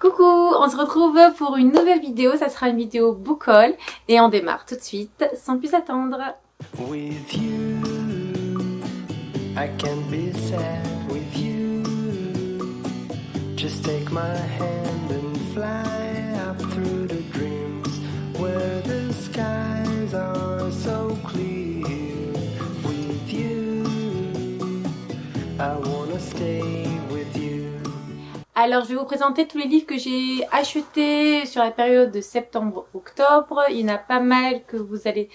Coucou, on se retrouve pour une nouvelle vidéo, ça sera une vidéo book haul et on démarre tout de suite sans plus attendre. With you, I can be sad with you. Just take my hand and fly up through the dreams where the skies are so clear. With you, I wanna stay with you. Alors je vais vous présenter tous les livres que j'ai achetés sur la période de septembre-octobre. Il y en a pas mal que vous allez,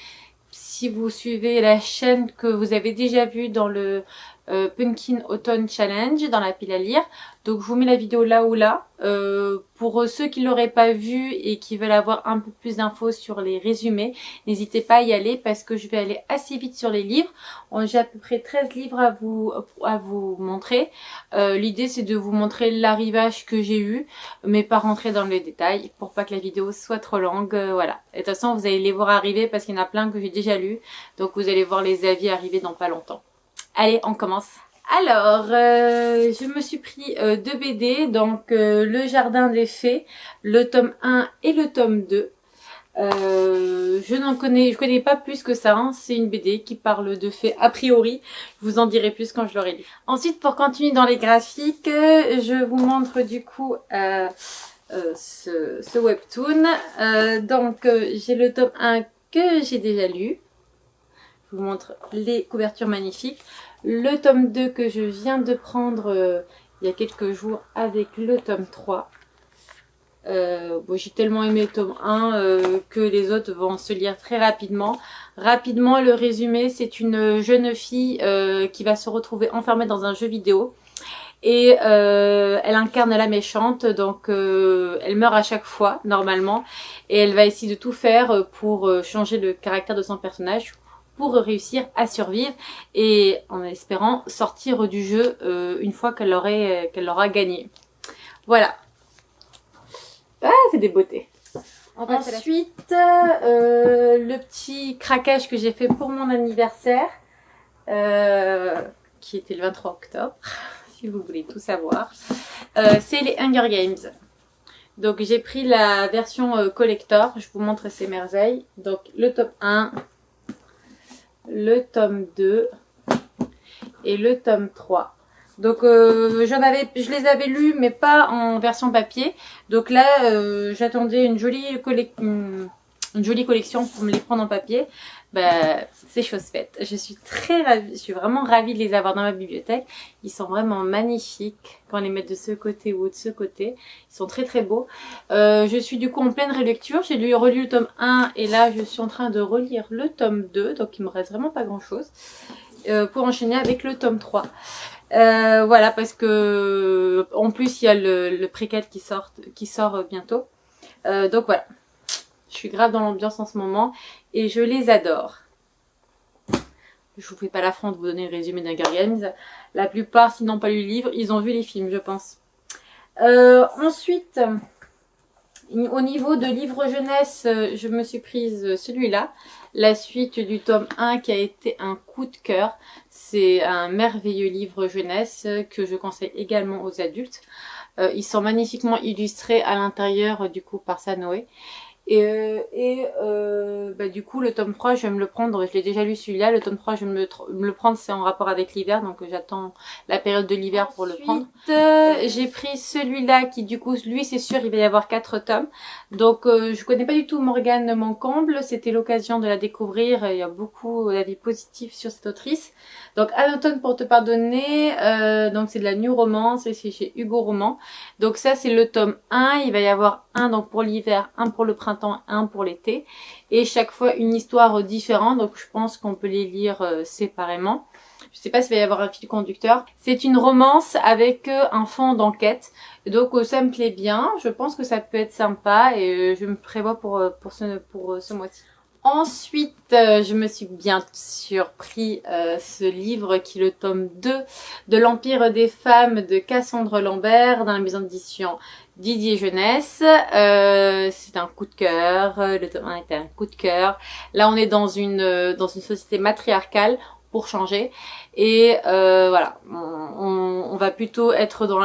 si vous suivez la chaîne, que vous avez déjà vu dans le Pumpkin Autumn Challenge, dans la pile à lire. Donc je vous mets la vidéo là ou là. Pour ceux qui ne l'auraient pas vu et qui veulent avoir un peu plus d'infos sur les résumés, n'hésitez pas à y aller parce que je vais aller assez vite sur les livres. J'ai à peu près 13 livres à vous montrer. L'idée c'est de vous montrer l'arrivage que j'ai eu, mais pas rentrer dans les détails pour pas que la vidéo soit trop longue. Voilà. Et de toute façon vous allez les voir arriver parce qu'il y en a plein que j'ai déjà lus. Donc vous allez voir les avis arriver dans pas longtemps. Allez, on commence. Alors, je me suis pris deux BD, donc Le Jardin des Fées, le tome 1 et le tome 2. Je connais pas plus que ça, hein. C'est une BD qui parle de fées a priori. Je vous en dirai plus quand je l'aurai lu. Ensuite, pour continuer dans les graphiques, je vous montre du coup ce webtoon. Donc, j'ai le tome 1 que j'ai déjà lu. Je vous montre les couvertures magnifiques. Le tome 2 que je viens de prendre il y a quelques jours avec le tome 3. Bon, j'ai tellement aimé le tome 1 que les autres vont se lire très rapidement. Rapidement, le résumé, c'est une jeune fille qui va se retrouver enfermée dans un jeu vidéo. Et elle incarne la méchante, donc elle meurt à chaque fois, normalement. Et elle va essayer de tout faire pour changer le caractère de son personnage, pour réussir à survivre et en espérant sortir du jeu une fois qu'elle l'aura gagné. Voilà. Ah, c'est des beautés. Ensuite, le petit craquage que j'ai fait pour mon anniversaire, qui était le 23 octobre, si vous voulez tout savoir, c'est les Hunger Games. Donc j'ai pris la version collector, je vous montre ces merveilles. Donc le tome 1, le tome 2 et le tome 3. Donc je les avais lus mais pas en version papier. Donc là j'attendais une jolie collection pour me les prendre en papier. Bah, c'est chose faite. Je suis très ravie, je suis vraiment ravie de les avoir dans ma bibliothèque. Ils sont vraiment magnifiques quand on les met de ce côté ou de ce côté. Ils sont très très beaux. Je suis du coup en pleine relecture. J'ai relu le tome 1 et là je suis en train de relire le tome 2. Donc il me reste vraiment pas grand chose pour enchaîner avec le tome 3. Voilà, parce que en plus il y a le préquel qui sort bientôt. Donc voilà. Je suis grave dans l'ambiance en ce moment et je les adore. Je vous fais pas l'affront de vous donner le résumé d'Hunger Games. La plupart, s'ils n'ont pas lu le livre, ils ont vu les films, je pense. Ensuite, au niveau de livre jeunesse, je me suis prise celui-là. La suite du tome 1 qui a été un coup de cœur. C'est un merveilleux livre jeunesse que je conseille également aux adultes. Ils sont magnifiquement illustrés à l'intérieur du coup par Sanoé. Bah, du coup le tome 3 je vais me le prendre, je l'ai déjà lu celui-là, le tome 3 je vais me le prendre, c'est en rapport avec l'hiver, donc j'attends la période de l'hiver pour le prendre. J'ai pris celui-là qui du coup, lui c'est sûr il va y avoir 4 tomes, donc je connais pas du tout Morgane Moncomble, c'était l'occasion de la découvrir, il y a beaucoup d'avis positifs sur cette autrice. Donc Un automne pour te pardonner, donc c'est de la new romance et c'est chez Hugo Roman. Donc ça c'est le tome 1, il va y avoir un donc pour l'hiver, un pour le printemps, un pour l'été. Et chaque fois une histoire différente, donc je pense qu'on peut les lire séparément. Je sais pas s'il va y avoir un fil conducteur. C'est une romance avec un fond d'enquête. Donc ça me plaît bien, je pense que ça peut être sympa et je me prévois pour ce mois-ci. Ensuite, je me suis bien sûr pris ce livre qui est le tome 2 de l'Empire des femmes de Cassandre Lambert dans la maison d'édition Didier Jeunesse. C'est un coup de cœur, le tome 1 était un coup de cœur. Là, on est dans une société matriarcale. pour changer. Et voilà, on va plutôt être dans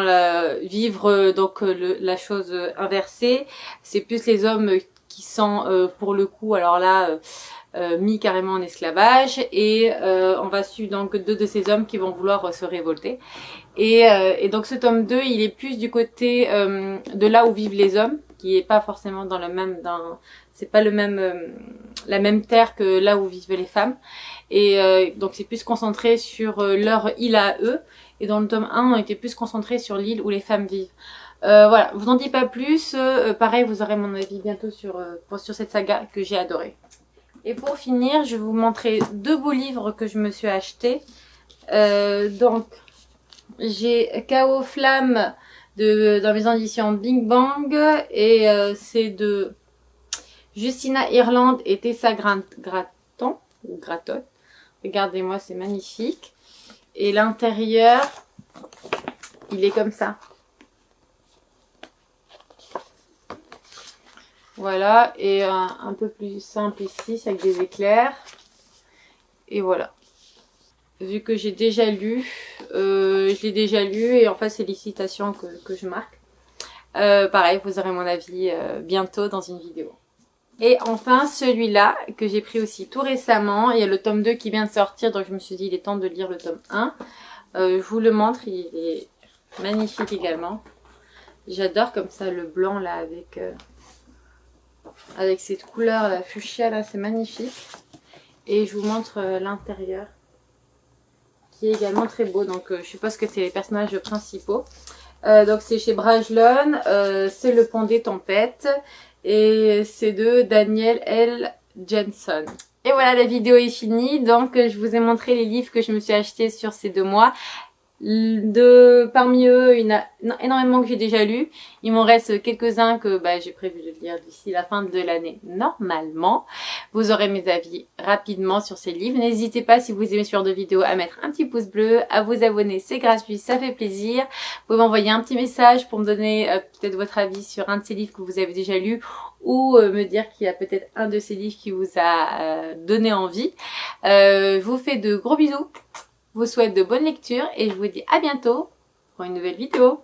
vivre donc la chose inversée. C'est plus les hommes qui sont pour le coup, alors là, mis carrément en esclavage, et on va suivre donc deux de ces hommes qui vont vouloir se révolter. Et donc ce tome 2, il est plus du côté de là où vivent les hommes, qui est pas forcément dans le même, c'est pas le même, la même terre que là où vivent les femmes. Et donc c'est plus concentré sur leur île à eux. Et dans le tome 1, on était plus concentré sur l'île où les femmes vivent. Voilà, je vous en dis pas plus. Pareil, vous aurez mon avis bientôt sur cette saga que j'ai adorée. Et pour finir, je vais vous montrer deux beaux livres que je me suis achetés. Donc, j'ai Chaos Flamme dans les éditions Big Bang, et c'est de Justina Ireland et Tessa Gratton. Regardez-moi, c'est magnifique. Et l'intérieur, il est comme ça. Voilà, et un peu plus simple ici, avec des éclairs. Et voilà. Vu que j'ai déjà lu, je l'ai déjà lu, et en fait c'est les citations que je marque. Pareil, vous aurez mon avis bientôt dans une vidéo. Et enfin celui-là que j'ai pris aussi tout récemment, il y a le tome 2 qui vient de sortir, donc je me suis dit il est temps de lire le tome 1. Je vous le montre, il est magnifique également. J'adore comme ça le blanc là avec cette couleur la fuchsia là, c'est magnifique. Et je vous montre l'intérieur qui est également très beau, donc je suppose que c'est les personnages principaux. Donc c'est chez Brajlon, c'est Le Pont des Tempêtes, et c'est de Daniel L. Jensen. Et voilà, la vidéo est finie, donc je vous ai montré les livres que je me suis achetés sur ces 2 mois. Parmi eux, il y en a énormément que j'ai déjà lu. Il m'en reste quelques-uns que j'ai prévu de lire d'ici la fin de l'année normalement. Vous aurez mes avis rapidement sur ces livres. N'hésitez pas, si vous aimez ce genre de vidéo, à mettre un petit pouce bleu, à vous abonner, c'est gratuit, ça fait plaisir. Vous pouvez m'envoyer un petit message pour me donner peut-être votre avis sur un de ces livres que vous avez déjà lu, ou me dire qu'il y a peut-être un de ces livres qui vous a donné envie. Je vous fais de gros bisous. Je vous souhaite de bonnes lectures et je vous dis à bientôt pour une nouvelle vidéo.